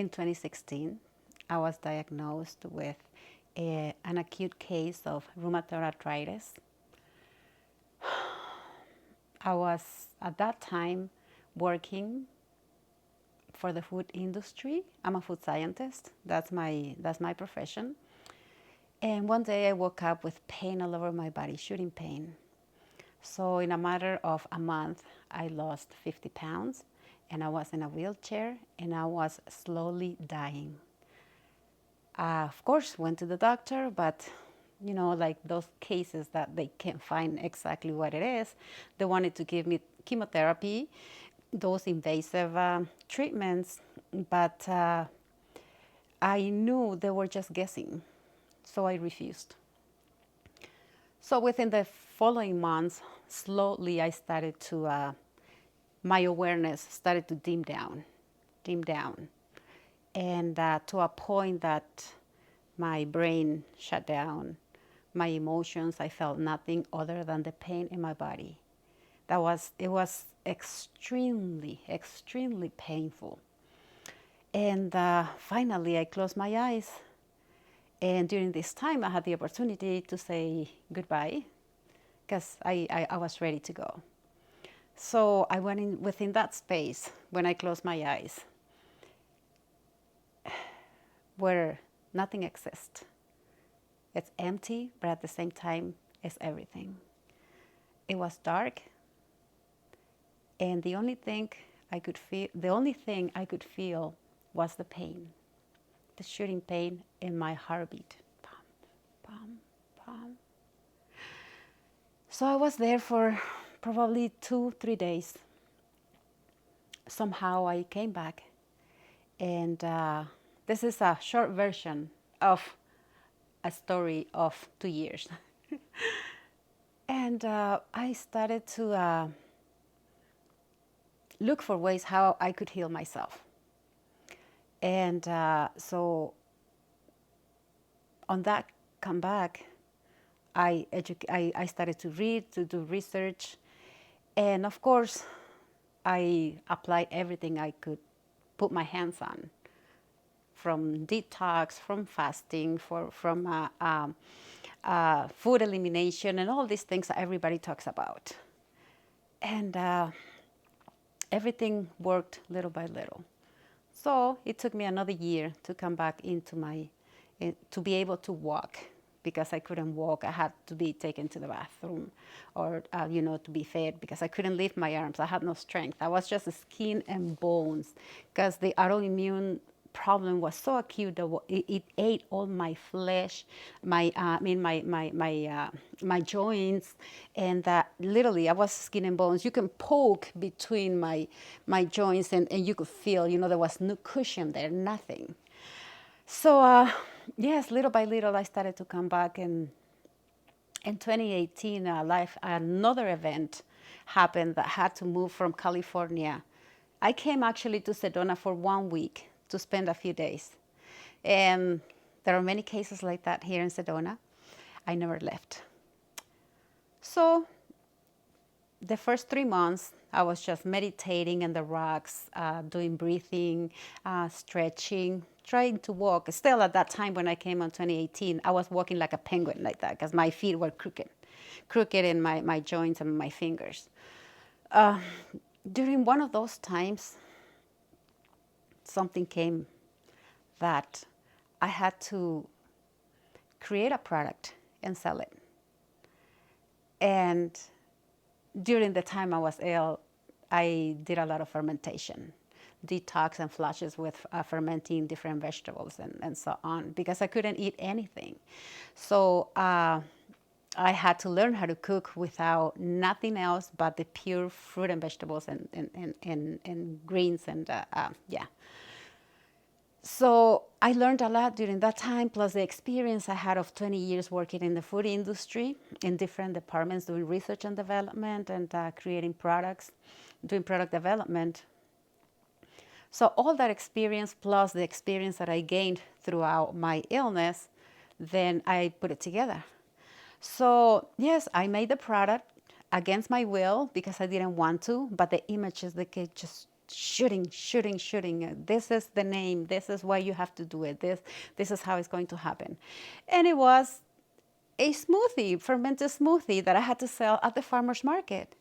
in 2016, I was diagnosed with an acute case of rheumatoid arthritis. I was at that time working for the food industry. I'm a food scientist. That's my profession. And one day I woke up with pain all over my body, shooting pain. So in a matter of a month, I lost 50 pounds and I was in a wheelchair and I was slowly dying. Of course, went to the doctor, but like those cases that they can't find exactly what it is, they wanted to give me chemotherapy, those invasive treatments, but I knew they were just guessing, so I refused. So within the following months, slowly I started to, my awareness started to dim down, and to a point that my brain shut down. My emotions, I felt nothing other than the pain in my body. It was extremely, extremely painful. And finally, I closed my eyes. And during this time, I had the opportunity to say goodbye because I was ready to go. So I went in within that space when I closed my eyes where nothing exists. It's empty, but at the same time, it's everything. It was dark, and the only thing I could feel was the pain, the shooting pain in my heartbeat. Pum, pum, pum. So I was there for probably 2-3 days. Somehow I came back, and this is a short version of a story of 2 years. And I started to look for ways how I could heal myself. And so on that comeback, I started to read, to do research. And of course, I applied everything I could put my hands on, from detox, from fasting, from food elimination, and all these things that everybody talks about. And everything worked little by little. So it took me another year to come back to be able to walk, because I couldn't walk. I had to be taken to the bathroom or, to be fed because I couldn't lift my arms. I had no strength. I was just skin and bones because the autoimmune problem was so acute that it ate all my flesh, my joints, and literally I was skin and bones. You can poke between my joints and you could feel, there was no cushion there, nothing. So yes, little by little I started to come back, and in 2018 another event happened that had to move from California. I came actually to Sedona for 1 week to spend a few days. And there are many cases like that here in Sedona. I never left. So the first 3 months, I was just meditating in the rocks, doing breathing, stretching, trying to walk. Still at that time when I came in 2018, I was walking like a penguin like that because my feet were crooked in my joints and my fingers. During one of those times, something came that I had to create a product and sell it. And during the time I was ill, I did a lot of fermentation, detox and flushes with fermenting different vegetables and so on, because I couldn't eat anything. So I had to learn how to cook without nothing else but the pure fruit and vegetables and greens and yeah. So I learned a lot during that time, plus the experience I had of 20 years working in the food industry in different departments, doing research and development and creating products, doing product development. So all that experience plus the experience that I gained throughout my illness, then I put it together. So yes, I made the product against my will because I didn't want to, but the images, they just shooting. This is the name. This is why you have to do it. This is how it's going to happen. And it was a smoothie, fermented smoothie that I had to sell at the farmer's market.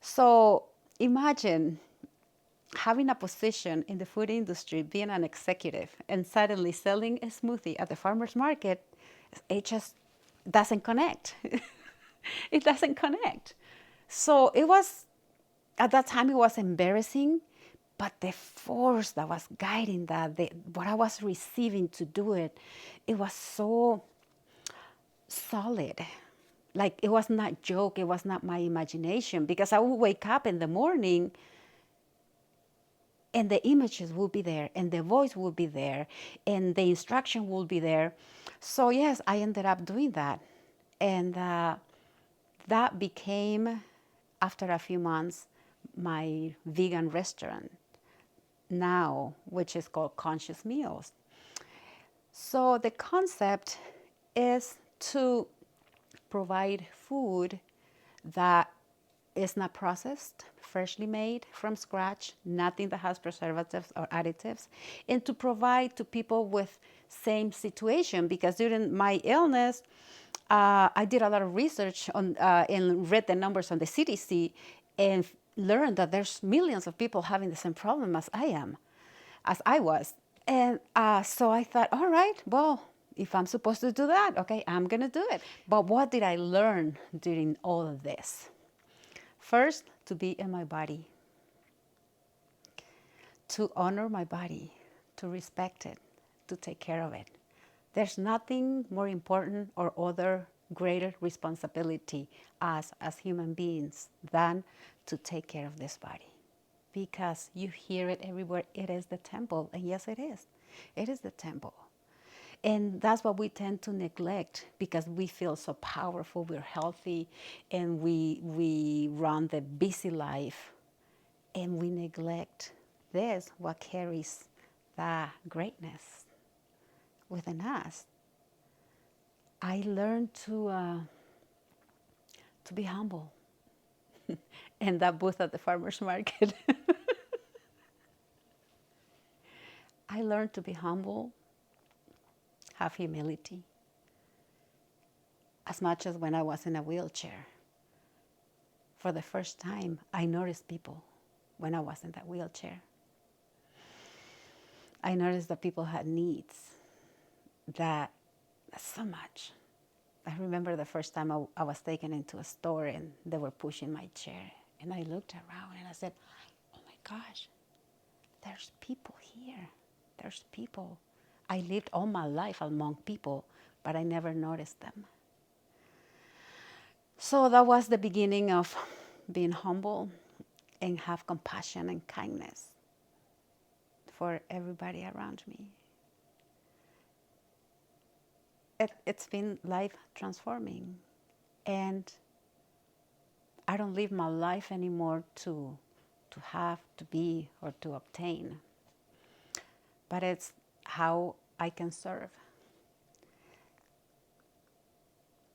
So imagine having a position in the food industry, being an executive, and suddenly selling a smoothie at the farmer's market. It just doesn't connect. It doesn't connect. So it was, at that time, it was embarrassing, but the force that was guiding that, what I was receiving to do it, it was so solid. Like, it was not joke, it was not my imagination, because I would wake up in the morning and the images will be there, and the voice will be there, and the instruction will be there. So yes, I ended up doing that. And that became, after a few months, my vegan restaurant now, which is called Conscious Meals. So the concept is to provide food that is not processed, freshly made from scratch, nothing that has preservatives or additives, and to provide to people with same situation. Because during my illness, I did a lot of research on and read the numbers on the CDC, and learned that there's millions of people having the same problem as I was. And so I thought, all right, well, if I'm supposed to do that, okay, I'm going to do it. But what did I learn during all of this? First, to be in my body, to honor my body, to respect it, to take care of it. There's nothing more important or other greater responsibility as human beings than to take care of this body. Because you hear it everywhere, it is the temple. And yes, it is. It is the temple. And that's what we tend to neglect, because we feel so powerful, we're healthy, and we run the busy life, and we neglect this, what carries the greatness within us. I learned to be humble in that booth at the farmer's market. I learned to be humble, have humility, as much as when I was in a wheelchair. For the first time, I noticed people when I was in that wheelchair. I noticed that people had needs, that so much. I remember the first time I was taken into a store and they were pushing my chair. And I looked around and I said, oh my gosh, there's people here. There's people. I lived all my life among people, but I never noticed them. So that was the beginning of being humble and have compassion and kindness for everybody around me. It's been life transforming, and I don't live my life anymore to have, to be, or to obtain, but it's how I can serve.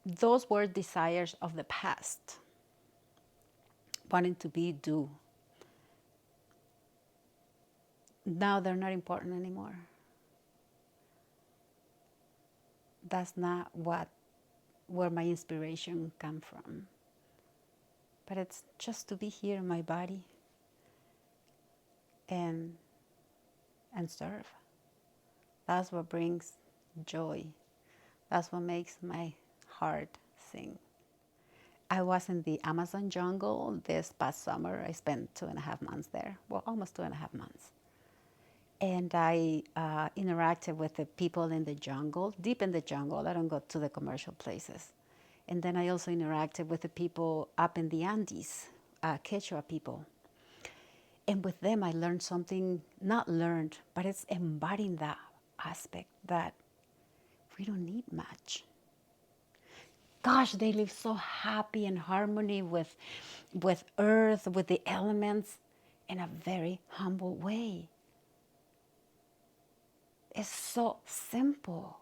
Those were desires of the past, wanting to be, do. Now they're not important anymore. That's not where my inspiration comes from. But it's just to be here in my body and serve. That's what brings joy. That's what makes my heart sing. I was in the Amazon jungle this past summer. I spent 2.5 months there. Well, almost 2.5 months. And I interacted with the people in the jungle, deep in the jungle. I don't go to the commercial places. And then I also interacted with the people up in the Andes, Quechua people. And with them, I learned something, not learned, but it's embodying that aspect that we don't need much. Gosh, they live so happy in harmony with earth, with the elements, in a very humble way. It's so simple,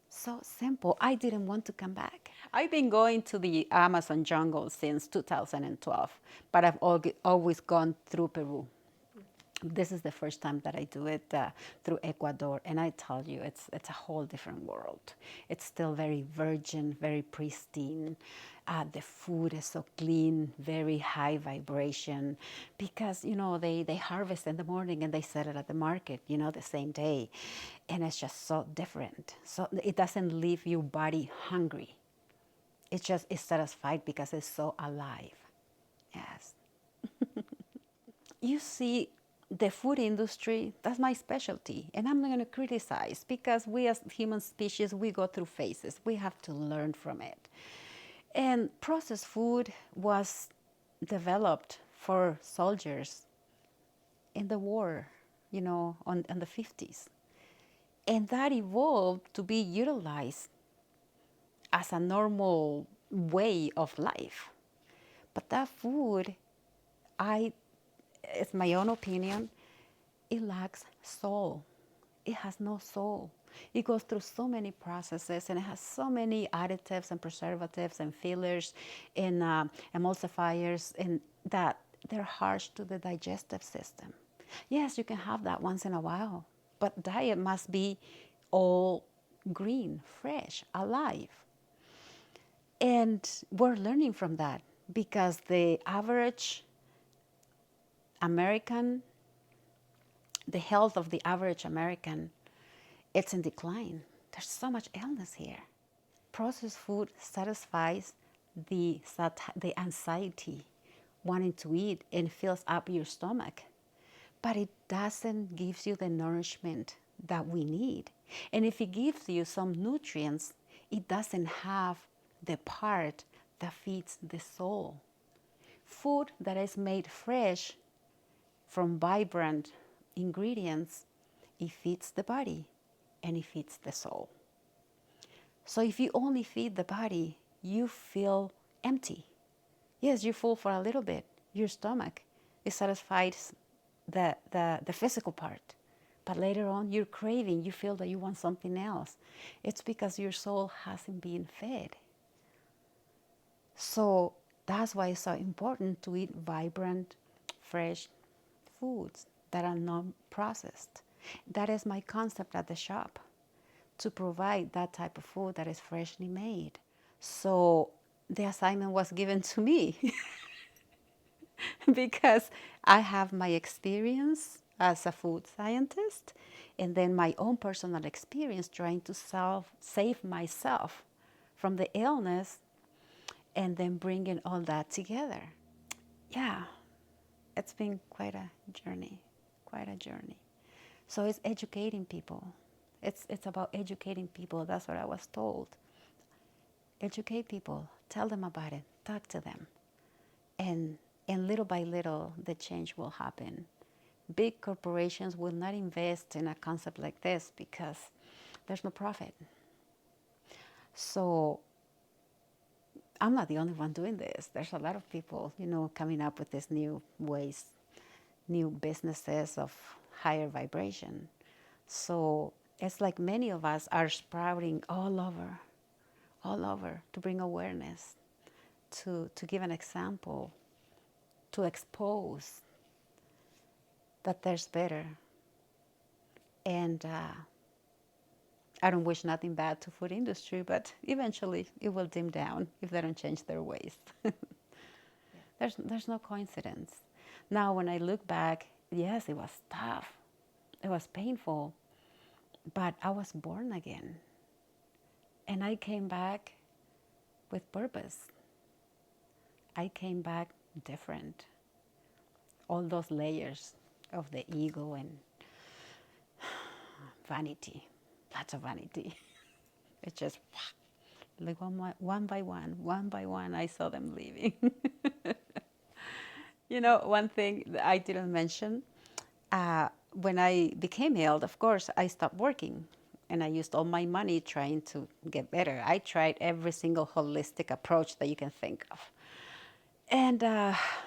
so simple. I didn't want to come back. I've been going to the Amazon jungle since 2012, but I've always gone through Peru. This is the first time that I do it through Ecuador, and I tell you, it's a whole different world. It's still very virgin, very pristine. The food is so clean, very high vibration, because they harvest in the morning and they sell it at the market, the same day, and it's just so different. So it doesn't leave your body hungry. It's satisfied because it's so alive. Yes. You see, the food industry, that's my specialty. And I'm not going to criticize because we as human species, we go through phases. We have to learn from it. And processed food was developed for soldiers in the war, on the 50s. And that evolved to be utilized as a normal way of life. But that food, it's my own opinion, it lacks soul. It has no soul. It goes through so many processes and it has so many additives and preservatives and fillers and emulsifiers, and that they're harsh to the digestive system. Yes, you can have that once in a while, but diet must be all green, fresh, alive. And we're learning from that because the average American, the health of the average American, it's in decline. There's so much illness here. Processed food satisfies the anxiety, wanting to eat, and fills up your stomach. But it doesn't give you the nourishment that we need. And if it gives you some nutrients, it doesn't have the part that feeds the soul. Food that is made fresh from vibrant ingredients, it feeds the body and it feeds the soul. So if you only feed the body, you feel empty. Yes, you're full for a little bit. Your stomach, it satisfies the physical part. But later on, you're craving, you feel that you want something else. It's because your soul hasn't been fed. So that's why it's so important to eat vibrant, fresh foods that are not processed. That is my concept at the shop, to provide that type of food that is freshly made. So the assignment was given to me because I have my experience as a food scientist and then my own personal experience trying to save myself from the illness and then bringing all that together. Yeah, it's been quite a journey, quite a journey. So it's educating people. It's about educating people. That's what I was told. Educate people. Tell them about it. Talk to them. And little by little, the change will happen. Big corporations will not invest in a concept like this because there's no profit. So I'm not the only one doing this. There's a lot of people, coming up with these new ways, new businesses of higher vibration. So it's like many of us are sprouting all over to bring awareness, to give an example, to expose that there's better. And I don't wish nothing bad to food industry, but eventually it will dim down if they don't change their ways. There's no coincidence. Now, when I look back, yes, it was tough. It was painful, but I was born again. And I came back with purpose. I came back different. All those layers of the ego and vanity, lots of vanity. It's just like one by one, I saw them leaving. One thing that I didn't mention, when I became ill, of course, I stopped working and I used all my money trying to get better. I tried every single holistic approach that you can think of. And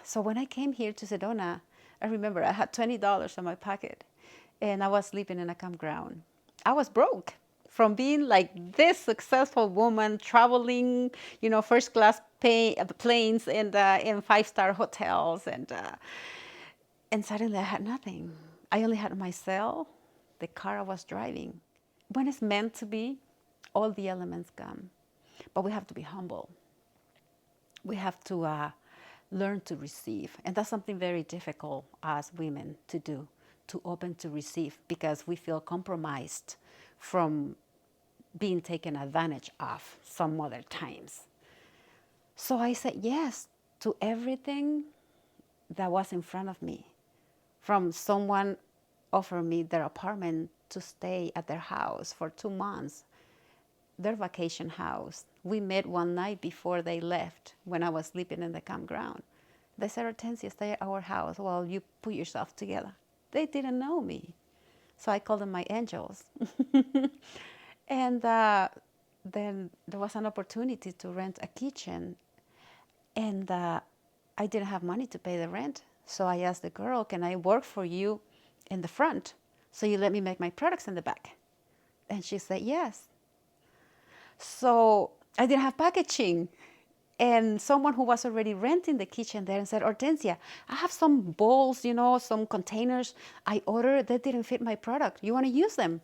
so when I came here to Sedona, I remember I had $20 in my pocket and I was sleeping in a campground. I was broke from being like this successful woman traveling, first class planes and in 5-star hotels. And suddenly I had nothing. I only had my cell, the car I was driving. When it's meant to be, all the elements come. But we have to be humble. We have to learn to receive. And that's something very difficult as women to do, to open to receive, because we feel compromised from being taken advantage of some other times. So I said yes to everything that was in front of me. From someone offered me their apartment to stay at their house for 2 months, their vacation house. We met one night before they left when I was sleeping in the campground. They said, Hortensia, stay at our house while you put yourself together. They didn't know me. So I called them my angels. And then there was an opportunity to rent a kitchen. And I didn't have money to pay the rent. So I asked the girl, can I work for you in the front? So you let me make my products in the back? And she said, yes. So I didn't have packaging. And someone who was already renting the kitchen there and said, Hortensia, I have some bowls, some containers I ordered that didn't fit my product. You want to use them?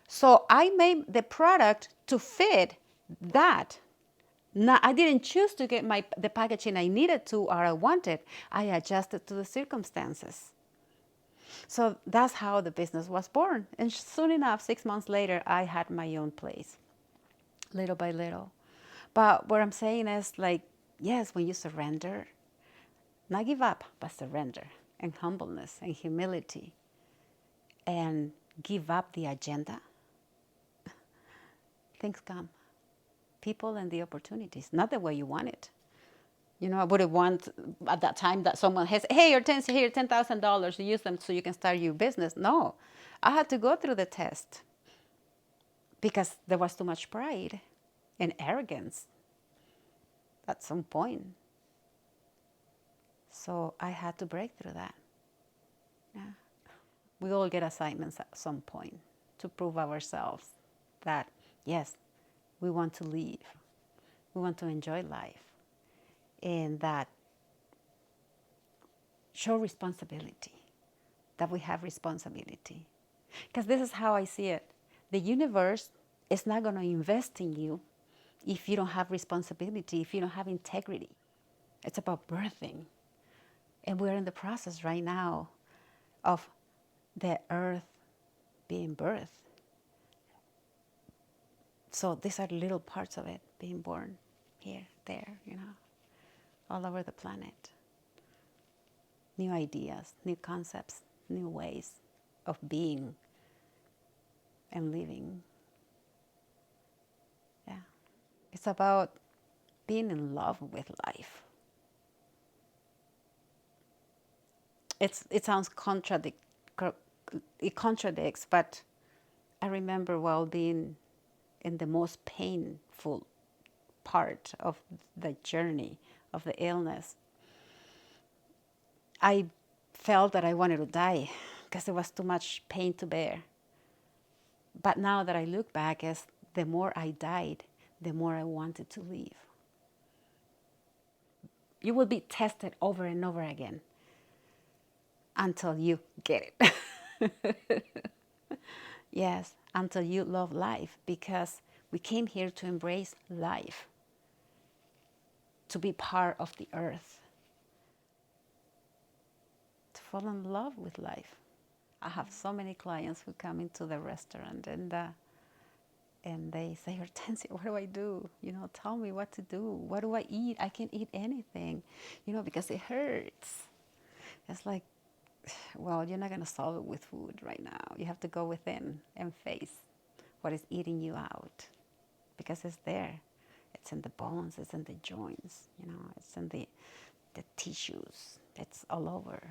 So I made the product to fit that. Now, I didn't choose to get the packaging I needed to or I wanted. I adjusted to the circumstances. So that's how the business was born. And soon enough, 6 months later, I had my own place, little by little. But what I'm saying is, like, yes, when you surrender, not give up, but surrender, and humbleness and humility, and give up the agenda, things come. People and the opportunities, not the way you want it. I wouldn't want at that time that someone has, hey, Hortensia, here, $10,000, use them so you can start your business. No, I had to go through the test because there was too much pride and arrogance at some point. So I had to break through that. Yeah. We all get assignments at some point to prove ourselves that, yes, we want to live. We want to enjoy life. And that show responsibility, that we have responsibility. Because this is how I see it. The universe is not going to invest in you if you don't have responsibility, if you don't have integrity. It's about birthing. And we're in the process right now of the earth being birthed. So these are little parts of it being born here, there, all over the planet. New ideas, new concepts, new ways of being and living. Yeah. It's about being in love with life. It sounds it contradicts, but I remember while being in the most painful part of the journey of the illness, I felt that I wanted to die because there was too much pain to bear. But now that I look back, as the more I died, the more I wanted to live. You will be tested over and over again until you get it. Yes, until you love life, because we came here to embrace life, to be part of the earth, to fall in love with life. I have so many clients who come into the restaurant and they say, Hortensia, what do I do? Tell me what to do. What do I eat? I can't eat anything, because it hurts. It's like, well, you're not going to solve it with food right now. You have to go within and face what is eating you out, because it's there. It's in the bones. It's in the joints. It's in the tissues. It's all over.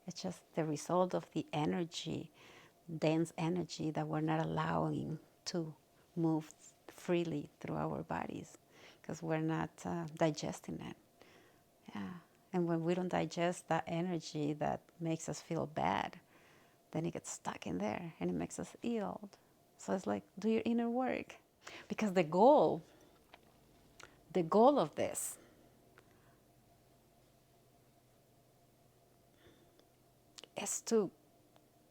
It's just the result of the energy, dense energy that we're not allowing to move freely through our bodies because we're not digesting it. Yeah. And when we don't digest that energy that makes us feel bad, then it gets stuck in there and it makes us ill. So it's like, do your inner work. Because the goal of this is to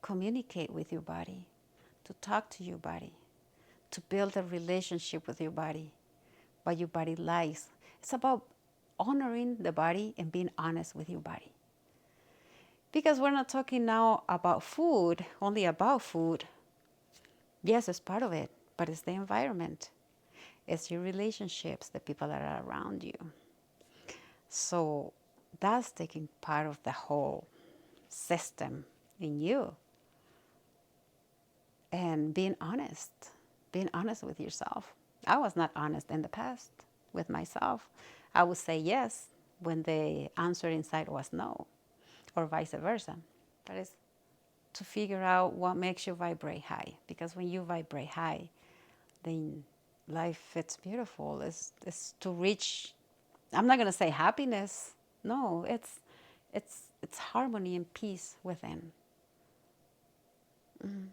communicate with your body, to talk to your body, to build a relationship with your body, what your body likes. It's about honoring the body and being honest with your body. Because we're not talking now about food, only about food. Yes, it's part of it, but it's the environment. It's your relationships, the people that are around you. So that's taking part of the whole system in you. And being honest with yourself. I was not honest in the past with myself. I would say yes when the answer inside was no, or vice versa. That is to figure out what makes you vibrate high. Because when you vibrate high, then life it's beautiful. It's to reach, I'm not gonna say happiness. No, it's harmony and peace within. Mm-hmm.